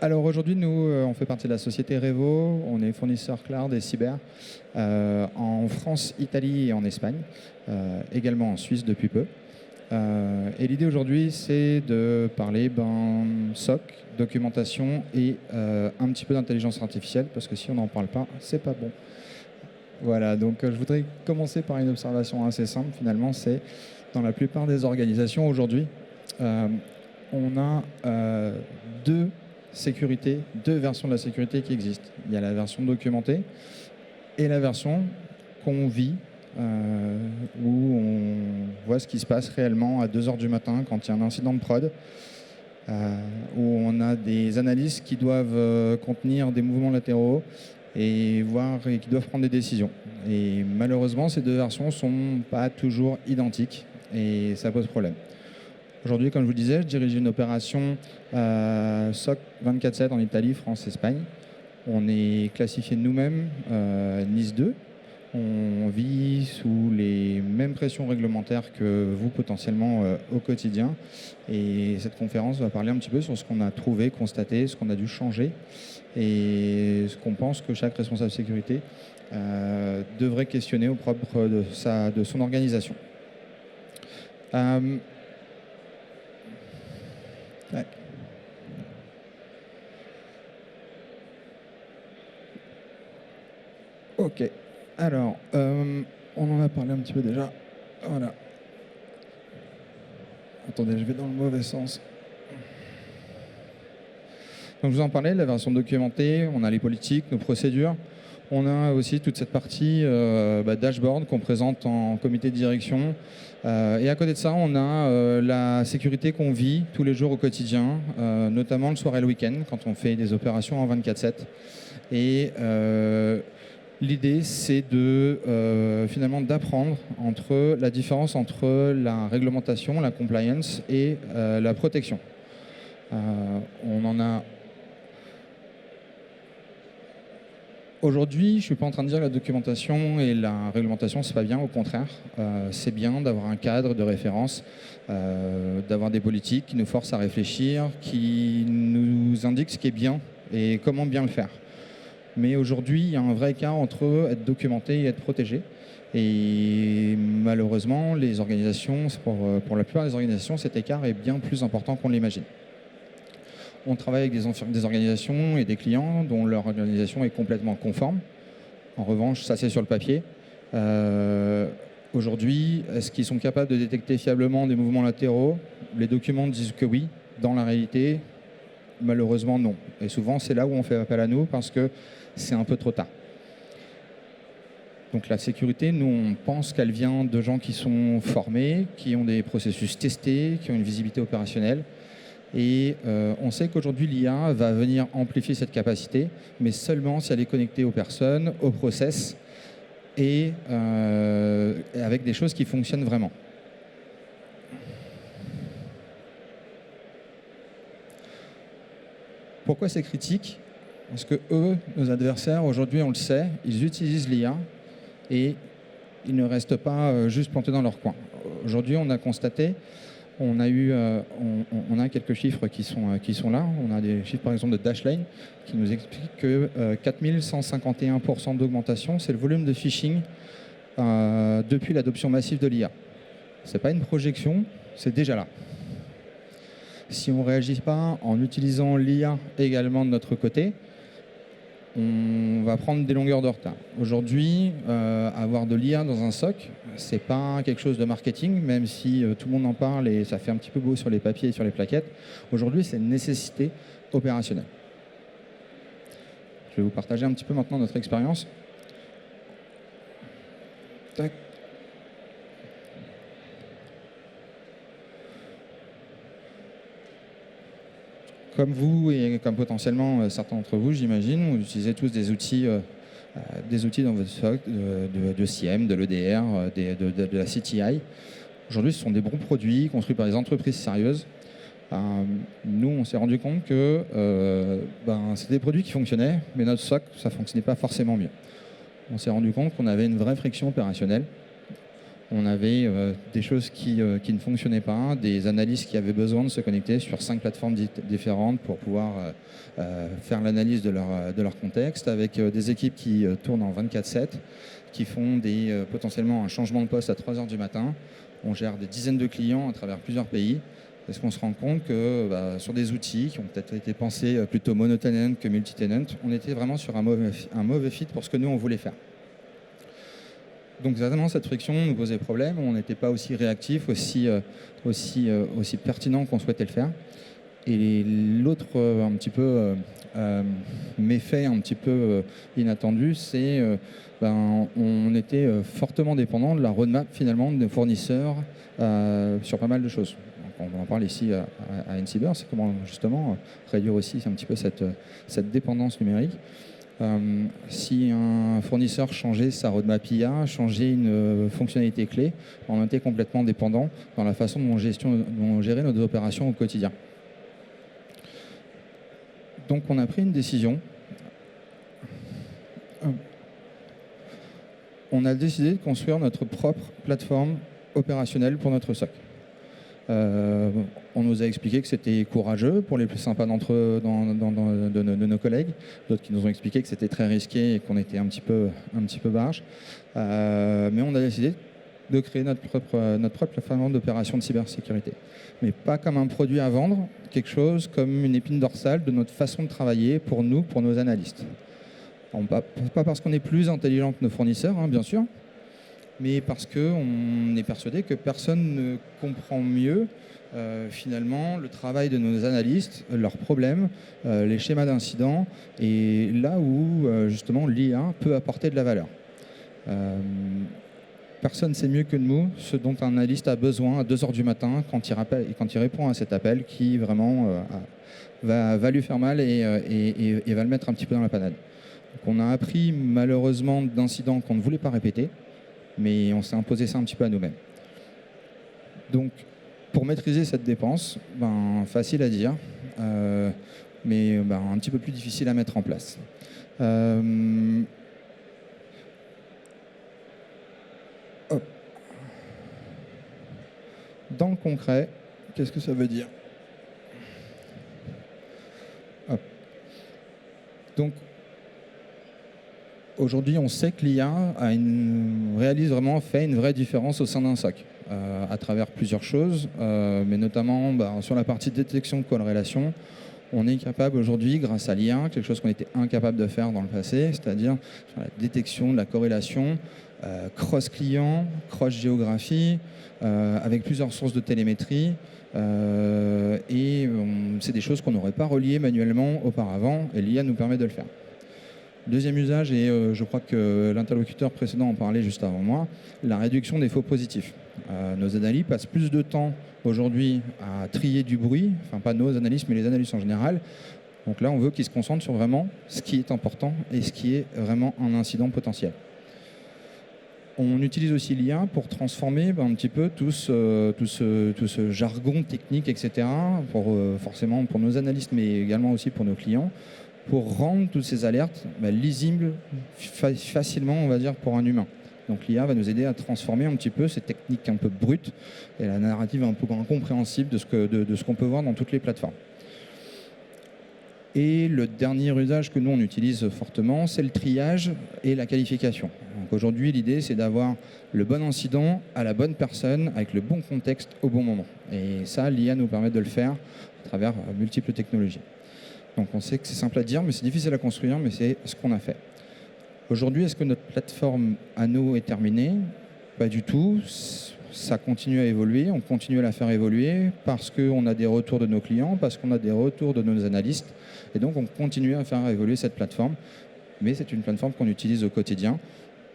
Alors aujourd'hui, nous, on fait partie de la société Revo. On est fournisseur cloud et cyber en France, Italie et en Espagne, également en Suisse depuis peu. Et l'idée aujourd'hui, c'est de parler SOC, documentation et un petit peu d'intelligence artificielle, parce que si on n'en parle pas, c'est pas bon. Voilà, donc je voudrais commencer par une observation assez simple. Finalement, c'est dans la plupart des organisations aujourd'hui, on a deux versions de la sécurité qui existent. Il y a la version documentée et la version qu'on vit, où on voit ce qui se passe réellement à 2 h du matin quand il y a un incident de prod, où on a des analyses qui doivent contenir des mouvements latéraux et qui doivent prendre des décisions. Et malheureusement, ces deux versions ne sont pas toujours identiques et ça pose problème. Aujourd'hui, comme je vous le disais, je dirige une opération SOC 24/7 en Italie, France, Espagne. On est classifié nous-mêmes NIS 2. On vit sous les mêmes pressions réglementaires que vous potentiellement au quotidien. Et cette conférence va parler un petit peu sur ce qu'on a trouvé, constaté, ce qu'on a dû changer et ce qu'on pense que chaque responsable sécurité devrait questionner au propre de son organisation. Ouais. Ok, alors, on en a parlé un petit peu déjà. Voilà. Attendez, je vais dans le mauvais sens. Donc je vous en parlais, la version documentée, on a les politiques, nos procédures. On a aussi toute cette partie dashboard qu'on présente en comité de direction. Et à côté de ça, on a la sécurité qu'on vit tous les jours au quotidien, notamment le soir et le week-end, quand on fait des opérations en 24/7. Et l'idée, c'est finalement d'apprendre la différence entre la réglementation, la compliance et la protection. On en a... Aujourd'hui, je ne suis pas en train de dire que la documentation et la réglementation, c'est pas bien, au contraire. C'est bien d'avoir un cadre de référence, d'avoir des politiques qui nous forcent à réfléchir, qui nous indiquent ce qui est bien et comment bien le faire. Mais aujourd'hui, il y a un vrai écart entre être documenté et être protégé. Et malheureusement, les organisations, pour la plupart des organisations, cet écart est bien plus important qu'on l'imagine. On travaille avec des organisations et des clients dont leur organisation est complètement conforme. En revanche, ça c'est sur le papier. Aujourd'hui, est-ce qu'ils sont capables de détecter fiablement des mouvements latéraux? Les documents disent que oui. Dans la réalité, malheureusement non. Et souvent, c'est là où on fait appel à nous parce que c'est un peu trop tard. Donc la sécurité, nous, on pense qu'elle vient de gens qui sont formés, qui ont des processus testés, qui ont une visibilité opérationnelle. Et on sait qu'aujourd'hui, l'IA va venir amplifier cette capacité, mais seulement si elle est connectée aux personnes, aux process, et avec des choses qui fonctionnent vraiment. Pourquoi c'est critique? Parce que eux, nos adversaires, aujourd'hui, on le sait, ils utilisent l'IA et ils ne restent pas juste plantés dans leur coin. Aujourd'hui, on a constaté... On a quelques chiffres qui sont là. On a des chiffres par exemple de Dashlane qui nous expliquent que 4151% d'augmentation, c'est le volume de phishing depuis l'adoption massive de l'IA. Ce n'est pas une projection, c'est déjà là. Si on ne réagit pas en utilisant l'IA également de notre côté, on va prendre des longueurs de retard. Aujourd'hui, avoir de l'IA dans un SOC, c'est pas quelque chose de marketing, même si tout le monde en parle et ça fait un petit peu beau sur les papiers et sur les plaquettes. Aujourd'hui, c'est une nécessité opérationnelle. Je vais vous partager un petit peu maintenant notre expérience. Tac. Comme vous et comme potentiellement certains d'entre vous, j'imagine, vous utilisez tous des outils dans votre SOC, de SIEM, de l'EDR, de la CTI. Aujourd'hui, ce sont des bons produits construits par des entreprises sérieuses. Nous, on s'est rendu compte que c'était des produits qui fonctionnaient, mais notre SOC, ça ne fonctionnait pas forcément mieux. On s'est rendu compte qu'on avait une vraie friction opérationnelle. On avait des choses qui ne fonctionnaient pas, des analystes qui avaient besoin de se connecter sur 5 plateformes différentes pour pouvoir faire l'analyse de leur contexte, avec des équipes qui tournent en 24/7, qui font potentiellement un changement de poste à 3 heures du matin. On gère des dizaines de clients à travers plusieurs pays. Est-ce qu'on se rend compte que sur des outils qui ont peut-être été pensés plutôt monotenant que multitenant, on était vraiment sur un mauvais fit pour ce que nous, on voulait faire. Donc certainement, cette friction nous posait problème. On n'était pas aussi réactif, aussi pertinent qu'on souhaitait le faire. Et l'autre un petit peu méfait, un petit peu inattendu, c'est on était fortement dépendant de la roadmap finalement de nos fournisseurs sur pas mal de choses. Donc, on en parle ici à N-Cyber, c'est comment justement réduire aussi un petit peu cette dépendance numérique. Si un fournisseur changeait sa roadmap IA, changeait une fonctionnalité clé, on était complètement dépendant dans la façon dont on gérait nos opérations au quotidien. Donc on a pris une décision. On a décidé de construire notre propre plateforme opérationnelle pour notre SOC. On nous a expliqué que c'était courageux pour les plus sympas d'entre de nos collègues, d'autres qui nous ont expliqué que c'était très risqué et qu'on était un petit peu barge. Mais on a décidé de créer notre propre plateforme d'opération de cybersécurité. Mais pas comme un produit à vendre, quelque chose comme une épine dorsale de notre façon de travailler pour nous, pour nos analystes. Pas parce qu'on est plus intelligent que nos fournisseurs, hein, bien sûr, mais parce qu'on est persuadé que personne ne comprend mieux finalement le travail de nos analystes, leurs problèmes, les schémas d'incidents, et là où justement l'IA peut apporter de la valeur. Personne ne sait mieux que nous ce dont un analyste a besoin à 2 heures du matin quand il répond à cet appel qui vraiment va lui faire mal et va le mettre un petit peu dans la panade. Donc on a appris malheureusement d'incidents qu'on ne voulait pas répéter, mais on s'est imposé ça un petit peu à nous-mêmes. Donc, pour maîtriser cette dépense, facile à dire, mais un petit peu plus difficile à mettre en place. Dans le concret, qu'est-ce que ça veut dire ? Donc, aujourd'hui, on sait que l'IA fait une vraie différence au sein d'un SOC, à travers plusieurs choses, mais notamment sur la partie détection de corrélation. On est capable aujourd'hui, grâce à l'IA, quelque chose qu'on était incapable de faire dans le passé, c'est-à-dire sur la détection de la corrélation cross-client, cross-géographie, avec plusieurs sources de télémétrie. C'est des choses qu'on n'aurait pas reliées manuellement auparavant, et l'IA nous permet de le faire. Deuxième usage, et je crois que l'interlocuteur précédent en parlait juste avant moi, la réduction des faux positifs. Nos analystes passent plus de temps aujourd'hui à trier du bruit, enfin pas nos analystes, mais les analystes en général. Donc là, on veut qu'ils se concentrent sur vraiment ce qui est important et ce qui est vraiment un incident potentiel. On utilise aussi l'IA pour transformer un petit peu tout ce jargon technique, etc., forcément pour nos analystes, mais également aussi pour nos clients, pour rendre toutes ces alertes lisibles facilement, on va dire, pour un humain. Donc l'IA va nous aider à transformer un petit peu ces techniques un peu brutes et la narrative un peu incompréhensible de ce qu'on peut voir dans toutes les plateformes. Et le dernier usage que nous, on utilise fortement, c'est le triage et la qualification. Donc aujourd'hui, l'idée, c'est d'avoir le bon incident à la bonne personne, avec le bon contexte au bon moment. Et ça, l'IA nous permet de le faire à travers multiples technologies. Donc on sait que c'est simple à dire, mais c'est difficile à construire, mais c'est ce qu'on a fait. Aujourd'hui, est-ce que notre plateforme à nous est terminée ? Pas du tout. Ça continue à évoluer, on continue à la faire évoluer parce qu'on a des retours de nos clients, parce qu'on a des retours de nos analystes. Et donc, on continue à faire évoluer cette plateforme. Mais c'est une plateforme qu'on utilise au quotidien.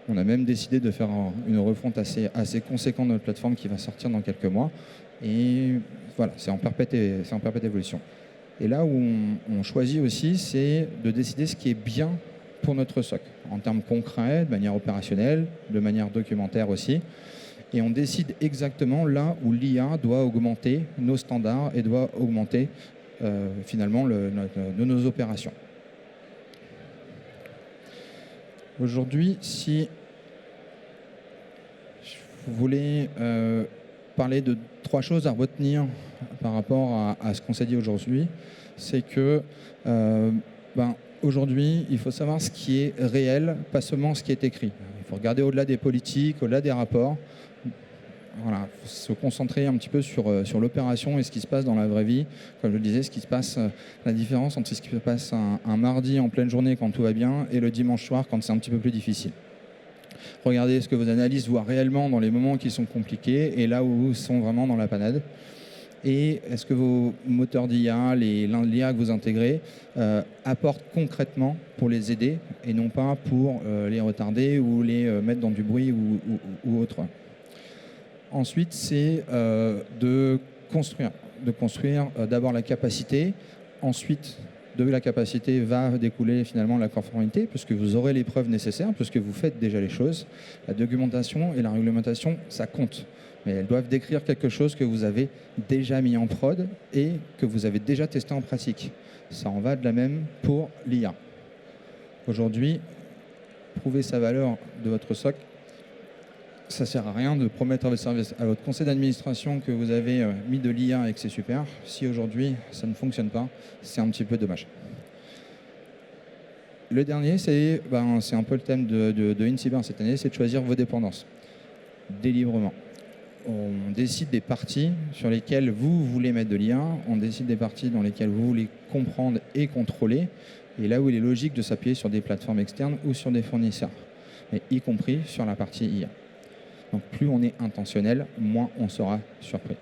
On a même décidé de faire une refonte assez conséquente de notre plateforme qui va sortir dans quelques mois. Et voilà, c'est en perpétuelle évolution. Et là où on choisit aussi, c'est de décider ce qui est bien pour notre SOC, en termes concrets, de manière opérationnelle, de manière documentaire aussi. Et on décide exactement là où l'IA doit augmenter nos standards et doit augmenter finalement nos opérations. Aujourd'hui, si voulais parler de 3 choses à retenir par rapport à ce qu'on s'est dit aujourd'hui. C'est que aujourd'hui, il faut savoir ce qui est réel, pas seulement ce qui est écrit. Il faut regarder au-delà des politiques, au-delà des rapports. Voilà, faut se concentrer un petit peu sur l'opération et ce qui se passe dans la vraie vie. Comme je le disais, ce qui se passe, la différence entre ce qui se passe un mardi en pleine journée quand tout va bien et le dimanche soir quand c'est un petit peu plus difficile. Regardez ce que vos analystes voient réellement dans les moments qui sont compliqués et là où ils sont vraiment dans la panade. Et est-ce que vos moteurs d'IA, l'IA que vous intégrez, apportent concrètement pour les aider et non pas pour les retarder ou les mettre dans du bruit ou autre. Ensuite, c'est de construire d'abord la capacité. Ensuite, de la capacité va découler finalement la conformité, puisque vous aurez les preuves nécessaires, puisque vous faites déjà les choses. La documentation et la réglementation, ça compte. Mais elles doivent décrire quelque chose que vous avez déjà mis en prod et que vous avez déjà testé en pratique. Ça en va de la même pour l'IA. Aujourd'hui, prouver sa valeur de votre SOC, ça ne sert à rien de promettre à votre conseil d'administration que vous avez mis de l'IA et que c'est super. Si aujourd'hui, ça ne fonctionne pas, c'est un petit peu dommage. Le dernier, c'est un peu le thème de InCyber cette année, c'est de choisir vos dépendances. Délibrement. On décide des parties sur lesquelles vous voulez mettre de l'IA, on décide des parties dans lesquelles vous voulez comprendre et contrôler, et là où il est logique de s'appuyer sur des plateformes externes ou sur des fournisseurs, mais y compris sur la partie IA. Donc plus on est intentionnel, moins on sera surpris.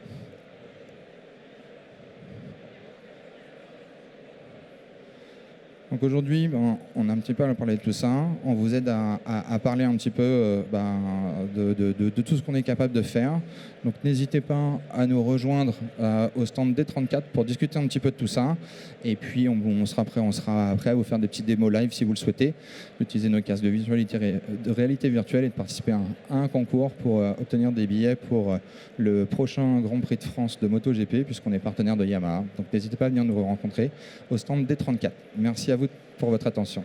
Donc aujourd'hui, on a un petit peu parlé de tout ça. On vous aide à parler un petit peu de tout ce qu'on est capable de faire. Donc n'hésitez pas à nous rejoindre au stand D34 pour discuter un petit peu de tout ça. Et puis on sera prêt à vous faire des petits démos live si vous le souhaitez, d'utiliser nos casques de réalité virtuelle et de participer à un concours pour obtenir des billets pour le prochain Grand Prix de France de MotoGP, puisqu'on est partenaire de Yamaha. Donc n'hésitez pas à venir nous rencontrer au stand D34. Merci à vous pour votre attention.